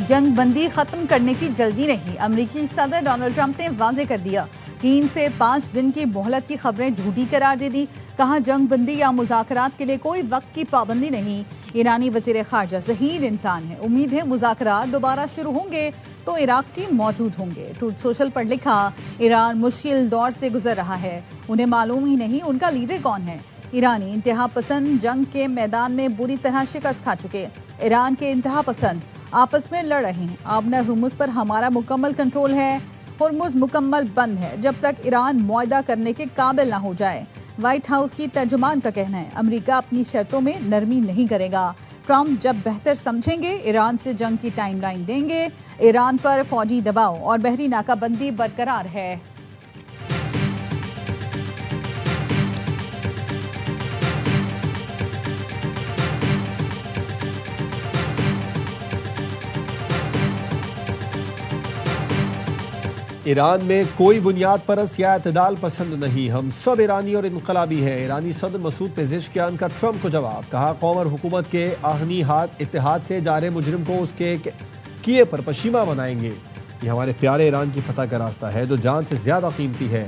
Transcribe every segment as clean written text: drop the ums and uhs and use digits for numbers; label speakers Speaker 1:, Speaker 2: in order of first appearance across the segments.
Speaker 1: जंग बंदी खत्म करने की जल्दी नहीं। अमेरिकी सदर डोनाल्ड ट्रंप ने वाजे कर दिया 3 से 5 दिन की मोहलत की खबरें झूठी करार दे दी। कहा जंग बंदी या मुज़ाकरात के लिए कोई वक्त की पाबंदी नहीं। ईरानी वज़ीर ख़ारजा ज़हीर इंसान है। उम्मीद है मुज़ाकरात दोबारा शुरू होंगे तो इराक टीम मौजूद होंगे। ट्रूथ सोशल पर लिखा, ईरान मुश्किल दौर से गुजर रहा है, उन्हें मालूम ही नहीं उनका लीडर कौन है। ईरानी इंतहा पसंद जंग के मैदान में बुरी तरह शिकस्त खा चुके। ईरान के इंतहा पसंद आपस में लड़ रहे हैं। आबना हुर्मुज़ पर हमारा मुकम्मल कंट्रोल है। हुर्मुज़ मुकम्मल बंद है जब तक ईरान मुआहदा करने के काबिल ना हो जाए। व्हाइट हाउस की तर्जुमान का कहना है अमेरिका अपनी शर्तों में नरमी नहीं करेगा। ट्रंप जब बेहतर समझेंगे ईरान से जंग की टाइमलाइन देंगे। ईरान पर फौजी दबाव और बहरी नाकाबंदी बरकरार है।
Speaker 2: ईरान में कोई बुनियाद परस्त या अतदाल पसंद नहीं, हम सब ईरानी और इनकलाबी हैं। ईरानी सदर मसूद पेज़ेशकियान का ट्रंप को जवाब। कहा कौम और हुकूमत के आहनी हाथ इत्तेहाद से जा रहे मुजरिम को उसके किए पर पशीमा बनाएंगे। ये हमारे प्यारे ईरान की फतह का रास्ता है जो जान से ज्यादा कीमती है।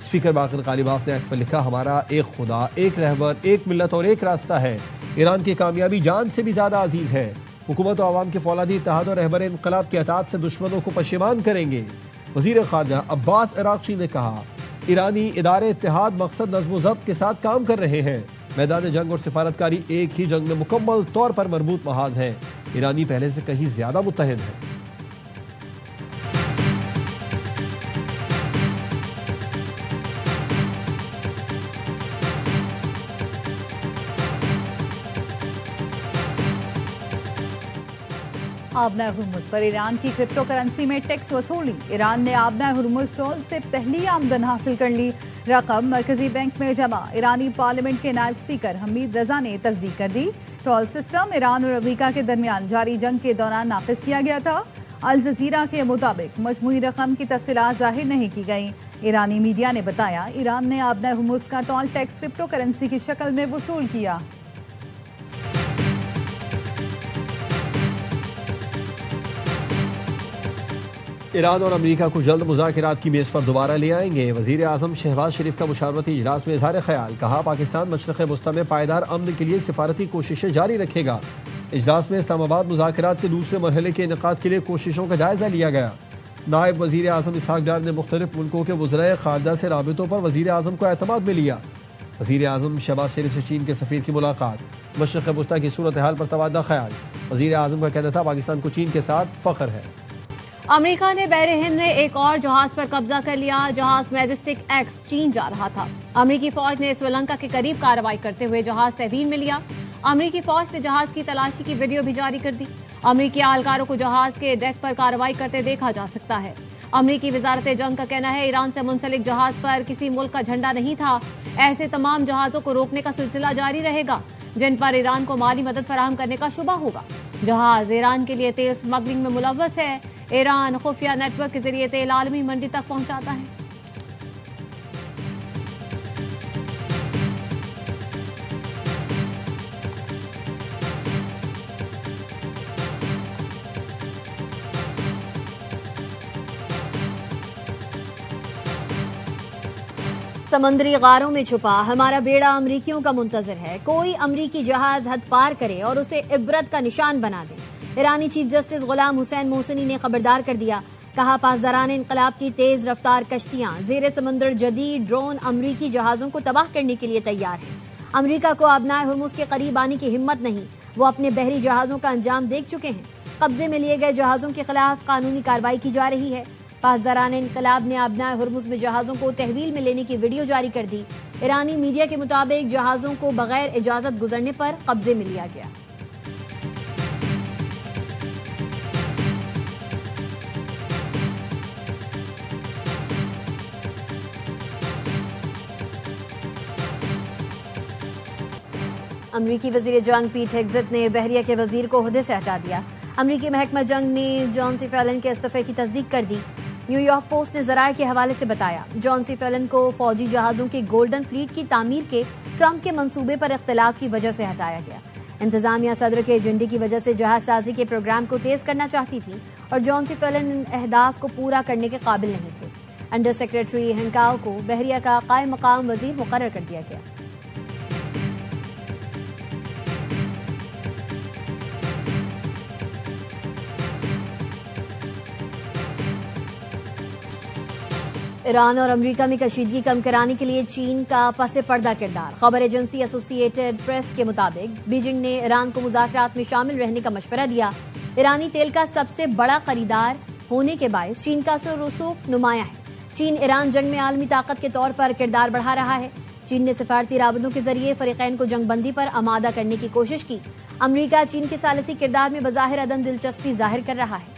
Speaker 2: स्पीकर बाक़िर ग़ालिबाफ ने पर लिखा, हमारा एक खुदा, एक रहबर, एक मिल्लत और एक रास्ता है। ईरान की कामयाबी जान से भी ज्यादा अजीज है। हुकूमत और आवाम के फौलादी इत्तेहाद और रहबर इनकलाब के अताअत से दुश्मनों को पशेमान करेंगे। वज़ीर ख़ारजा अब्बास अराग़ची ने कहा, ईरानी इदारे इत्तेहाद मकसद नज़्म ज़ब्त के साथ काम कर रहे हैं। मैदान जंग और सिफारतकारी एक ही जंग में मुकम्मल तौर पर मरबूत महाज हैं। ईरानी पहले से कहीं ज्यादा मुत्तहिद है।
Speaker 1: आबना हुर्मुज़ पर ईरान की क्रिप्टो करेंसी में टैक्स वसूली। ईरान ने आबना हुर्मुज़ टोल से पहली आमदन हासिल कर ली। रकम मरकजी बैंक में जमा। ईरानी पार्लियामेंट के नायब स्पीकर हमीद रजा ने तस्दीक कर दी। टोल सिस्टम ईरान और अमेरिका के दरमियान जारी जंग के दौरान नाफिज किया गया था। अल जजीरा के मुताबिक मजमूई रकम की तफसीलात जाहिर नहीं की गई। ईरानी मीडिया ने बताया ईरान ने आबना हुर्मुज़ का टोल टैक्स क्रिप्टो करेंसी की शक्ल में वसूल किया।
Speaker 2: ईरान और अमेरिका को जल्द मुज़ाकरात की मेज़ पर दोबारा ले आएंगे। वज़ीर आज़म शहबाज शरीफ का मुशावरती इजलास में इज़हार ख्याल। कहा पाकिस्तान मशरिक़ वस्ता में पायदार अमन के लिए सिफारती कोशिशें जारी रखेगा। इजलास में इस्लामाबाद मुज़ाकरात के दूसरे मरहले के इनेकाद के लिए कोशिशों का जायज़ा लिया गया। नायब वज़ीर आज़म इसहाक़ डार ने मुख्तलिफ मुल्कों के वज़राए ख़ारजा से राबितों पर वज़ीर आज़म को एतमाद में लिया। वज़ीर आज़म शहबाज शरीफ से चीन के सफ़ीर की मुलाकात। मशरिक़ वस्ता की सूरत हाल पर तबादला ख्याल। वज़ीर आज़म का कहना था पाकिस्तान को चीन के साथ फ़ख्र है।
Speaker 3: अमेरिका ने बहरे हिंद में एक और जहाज पर कब्जा कर लिया। जहाज मैजेस्टिक एक्स चीन जा रहा था। अमेरिकी फौज ने श्रीलंका के करीब कार्रवाई करते हुए जहाज तहवील में लिया। अमेरिकी फौज ने जहाज की तलाशी की वीडियो भी जारी कर दी। अमेरिकी आहलकारों को जहाज के डेक पर कार्रवाई करते देखा जा सकता है। अमेरिकी वजारत जंग का कहना है ईरान से मुंसलिक जहाज पर किसी मुल्क का झंडा नहीं था। ऐसे तमाम जहाजों को रोकने का सिलसिला जारी रहेगा जिन पर ईरान को माली मदद फराहम करने का शुबा होगा। जहाज ईरान के लिए तेल स्मगलिंग में मुलव्वस है। ईरान खुफिया नेटवर्क के जरिए तेल आलमी मंडी तक पहुंचाता है। समुद्री गारों में छुपा हमारा बेड़ा अमरीकियों का मुंतजर है। कोई अमरीकी जहाज हद पार करे और उसे इबरत का निशान बना दे। ईरानी चीफ जस्टिस गुलाम हुसैन मोहसिनी ने खबरदार कर दिया। कहा पासदारान इनकलाब की तेज रफ्तार कश्तियां जेर समुद्र जदीद ड्रोन अमरीकी जहाजों को तबाह करने के लिए तैयार हैं। अमरीका को आबनाए हुर्मुज़ के करीब आने की हिम्मत नहीं। वो अपने बहरी जहाजों का अंजाम देख चुके हैं। कब्जे में लिए गए जहाजों के खिलाफ कानूनी कार्रवाई की जा रही है। पासदारान इनकलाब ने आबनाए हुर्मुज़ में जहाजों को तहवील में लेने की वीडियो जारी कर दी। ईरानी मीडिया के मुताबिक जहाजों को बगैर इजाजत गुजरने पर कब्जे में लिया गया। अमरीकी वजीर जंग पीट हेग्सेथ ने बहरिया के वजीर को ओहदे से हटा दिया। अमरीकी महकमा जंग ने जॉन सी फेलन के इस्तीफे की तस्दीक कर दी। न्यूयॉर्क पोस्ट ने ज़राए के हवाले से बताया जॉन सी फेलन को फौजी जहाजों के गोल्डन फ्लीट की तामीर के ट्रंप के मंसूबे पर इख्तिलाफ की वजह से हटाया गया। इंतजामिया सदर के एजेंडे की वजह से जहाजसाजी के प्रोग्राम को तेज करना चाहती थी और जॉन सी फेलन इन अहदाफ को पूरा करने के काबिल नहीं थे। अंडर सेक्रेटरी हंकाओ को बहरिया का कायम मकाम वजीर मुकर्रर कर दिया गया। ईरान और अमेरिका में कशीदगी कम कराने के लिए चीन का पसे पर्दा किरदार। खबर एजेंसी एसोसिएटेड प्रेस के मुताबिक बीजिंग ने ईरान को मुज़ाकरात में शामिल रहने का मशवरा दिया। ईरानी तेल का सबसे बड़ा खरीदार होने के बायस चीन का रसूख नुमाया है। चीन ईरान जंग में आलमी ताकत के तौर पर किरदार बढ़ा रहा है। चीन ने सिफारती राबतों के जरिए फरीकैन को जंगबंदी पर आमादा करने की कोशिश की। अमेरिका चीन के सालिसी किरदार में बज़ाहिर अदम दिलचस्पी जाहिर कर रहा है।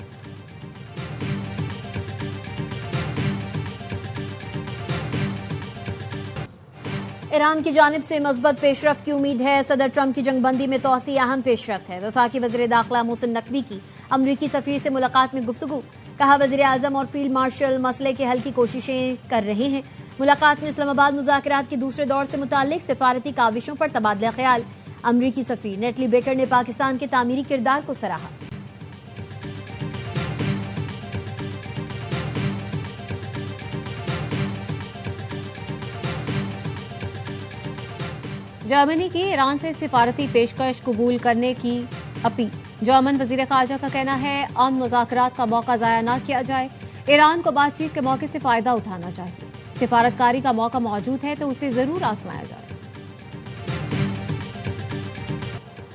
Speaker 3: ईरान की जानिब से मज़बूत पेशरफ्त की उम्मीद है। सदर ट्रंप की जंगबंदी में तौसी अहम पेशरफ्त है। वफाकी वज़ीर दाखिला मोहसिन नकवी की अमरीकी सफीर से मुलाकात में गुफ्तगू। कहा वज़ीर आज़म और फील्ड मार्शल मसले के हल की कोशिशें कर रहे हैं। मुलाकात में इस्लामाबाद मुज़ाकरात के दूसरे दौर से मुताल्लिक सिफारती काविशों पर तबादला ख्याल। अमरीकी सफीर नेटली बेकर ने पाकिस्तान के तामीरी किरदार को सराहा।
Speaker 4: जर्मनी की ईरान से सिफारती पेशकश कबूल करने की अपील। जर्मन वजीर खारजा का कहना है अमन मुज़ाकरात का मौका ज़ाया न किया जाए। ईरान को बातचीत के मौके से फायदा उठाना चाहिए। सिफारतकारी का मौका मौजूद है तो उसे जरूर आजमाया जाए।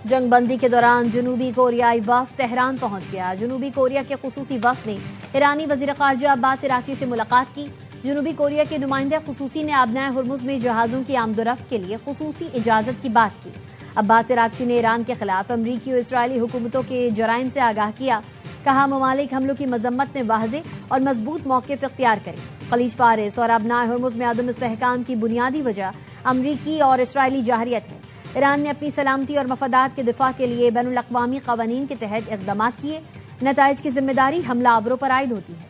Speaker 3: जंगबंदी के दौरान जनूबी कोरियाई वफ्द तेहरान पहुंच गया। जनूबी कोरिया के खुसूसी वफ्द ने ईरानी वजीर खारजा अब्बास इराक्ची से मुलाकात की। जनूबी कोरिया के नुमाइंदे खुसूसी ने आबनाए हुर्मुज में जहाजों की आमदोरफ्त के लिए खुसूसी इजाजत की बात की। अब्बास इराक्ची ने ईरान के खिलाफ अमरीकी और इसराइली हुकूमतों के जराइम से आगाह किया। कहा ममालिक हमलों की मजम्मत में वाज़े और मजबूत मौक़िफ़ इख्तियार करें। खलीज फारिस और आबनाए हुर्मुज में अदम इस्तेहकाम की बुनियादी वजह अमरीकी और इसराइली जाहरियत है। ईरान ने अपनी सलामती और मफादात के दिफा के लिए बैनुल अक़वामी क़वानीन के तहत इक़दाम किए। नताइज की जिम्मेदारी हमलावरों पर आयद होती है।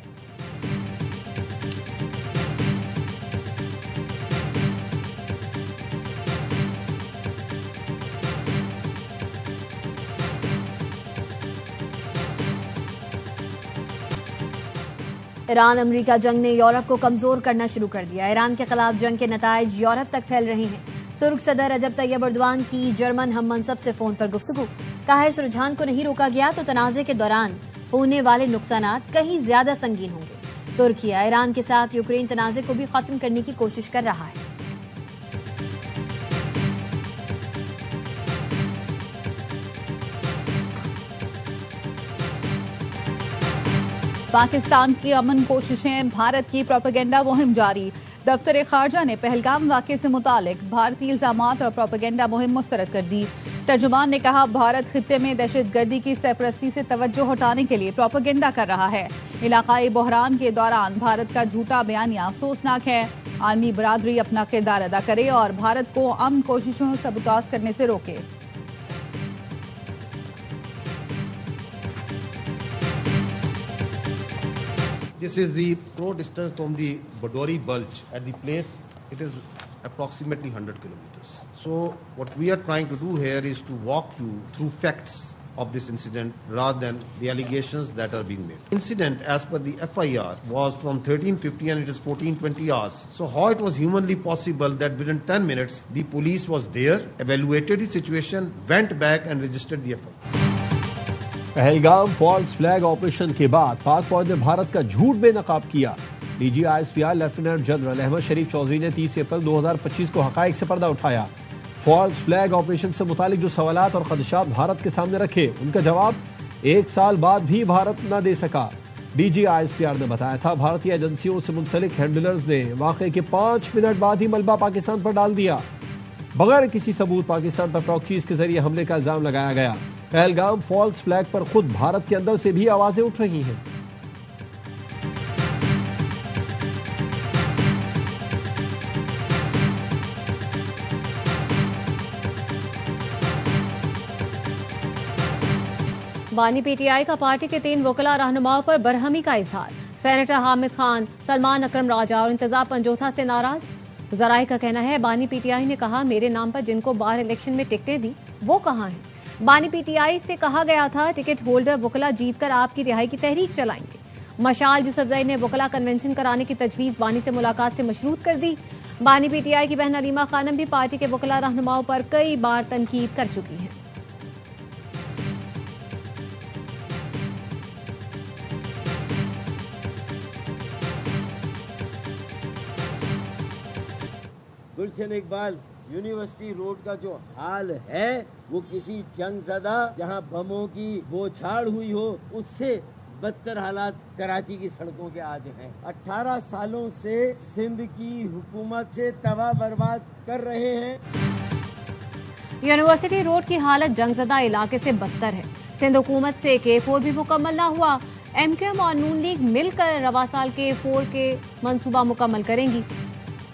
Speaker 3: ईरान अमेरिका जंग ने यूरोप को कमजोर करना शुरू कर दिया। ईरान के खिलाफ जंग के नताइज यूरोप तक फैल रहे हैं। तुर्क सदर रजब तैयब एर्दोगान की जर्मन हम मनसब से फोन पर गुफ्तगू। कहा इस रुझान को नहीं रोका गया तो तनाज़े के दौरान होने वाले नुकसानात कहीं ज्यादा संगीन होंगे। तुर्किया ईरान के साथ यूक्रेन तनाज़े को भी खत्म करने की कोशिश कर रहा है।
Speaker 1: पाकिस्तान की अमन कोशिशें, भारत की प्रोपेगेंडा मुहिम जारी। दफ्तर खारजा ने पहलगाम वाक़े से मुतालिक भारतीय इल्जामात और प्रोपेगेंडा मुहिम मुस्तरद कर दी। तर्जुमान ने कहा भारत खित्ते में दहशतगर्दी की सरपरस्ती से तवज्जो हटाने के लिए प्रोपेगेंडा कर रहा है। इलाकाई बहरान के दौरान भारत का झूठा बयानिया अफसोसनाक है। आलमी बरादरी अपना किरदार अदा करे और भारत को अमन कोशिशों से सबूताज करने से रोके।
Speaker 5: This is the pro distance from the Badori Bulge. At the place, it is approximately 100 kilometers. So what we are trying to do here is to walk you through facts of this incident rather than the allegations that are being made. Incident as per the FIR was from 13:50 and it is 14:20 hours. So how it was humanly possible that within 10 minutes the police was there, evaluated the situation, went back and registered the FIR.
Speaker 2: Pahalgam false flag operation के बाद पाक फौज ने भारत का झूठ बेनकाब किया। DG ISPR lieutenant general Ahmed Sharif Chaudhry ने 30 अप्रैल 2025 को हकाइक से पर्दा उठाया। फॉल्स फ्लैग ऑपरेशन से मुतालिक जो सवालात और खदशात भारत के सामने रखे, उनका जवाब 1 साल बाद भी भारत न दे सका। डीजी ISPR ने बताया था भारतीय एजेंसियों से मुंसलिक हैंडलर्स ने वाक़े के 5 मिनट बाद ही मलबा पाकिस्तान पर डाल दिया। बगैर किसी सबूत पाकिस्तान पर प्रॉक्सीज के जरिए हमले का इल्जाम लगाया गया। पहलगाम फॉल्स फ्लैग पर खुद भारत के अंदर से भी आवाजें उठ रही हैं।
Speaker 4: बानी PTI का पार्टी के 3 वकला रहनुमाओं पर बरहमी का इजहार। सेनेटर हामिद खान, सलमान अकरम राजा और इंतजाम पंजोथा से नाराज। जराए का कहना है बानी PTI ने कहा मेरे नाम पर जिनको बार इलेक्शन में टिकटें दी वो कहां हैं। बानी पीटीआई से कहा गया था टिकट होल्डर वकला जीतकर आपकी रिहाई की तहरीक चलाएंगे। मशाल यूसुफजई ने वकला कन्वेंशन कराने की तजवीज बानी से मुलाकात से मशरूत कर दी। बानी पीटीआई की बहन अलीमा खानम भी पार्टी के वकला रहनुमाओं पर कई बार तनकीद कर चुकी हैं।
Speaker 6: गुलशन इकबाल, यूनिवर्सिटी रोड का जो हाल है वो किसी जंग ज़दा जहां बमों की बौछार हुई हो उससे बदतर हालात कराची की सड़कों के आज हैं। 18 सालों से सिंध की हुकूमत से तबाह बर्बाद कर रहे हैं।
Speaker 4: यूनिवर्सिटी रोड की हालत जंगजदा इलाके से बदतर है। सिंध हुकूमत से K4 भी मुकम्मल ना हुआ। MQM और नून लीग मिलकर रवा साल K4 के मंसूबा मुकम्मल करेंगी।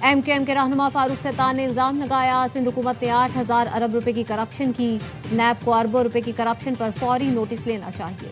Speaker 4: MQM के रहनुमा फारूक सत्तार ने इल्जाम लगाया सिंध हुकूमत ने 8,000 अरब रुपए की करप्शन की। नैब को अरबों रुपए की करप्शन पर फौरी नोटिस लेना चाहिए।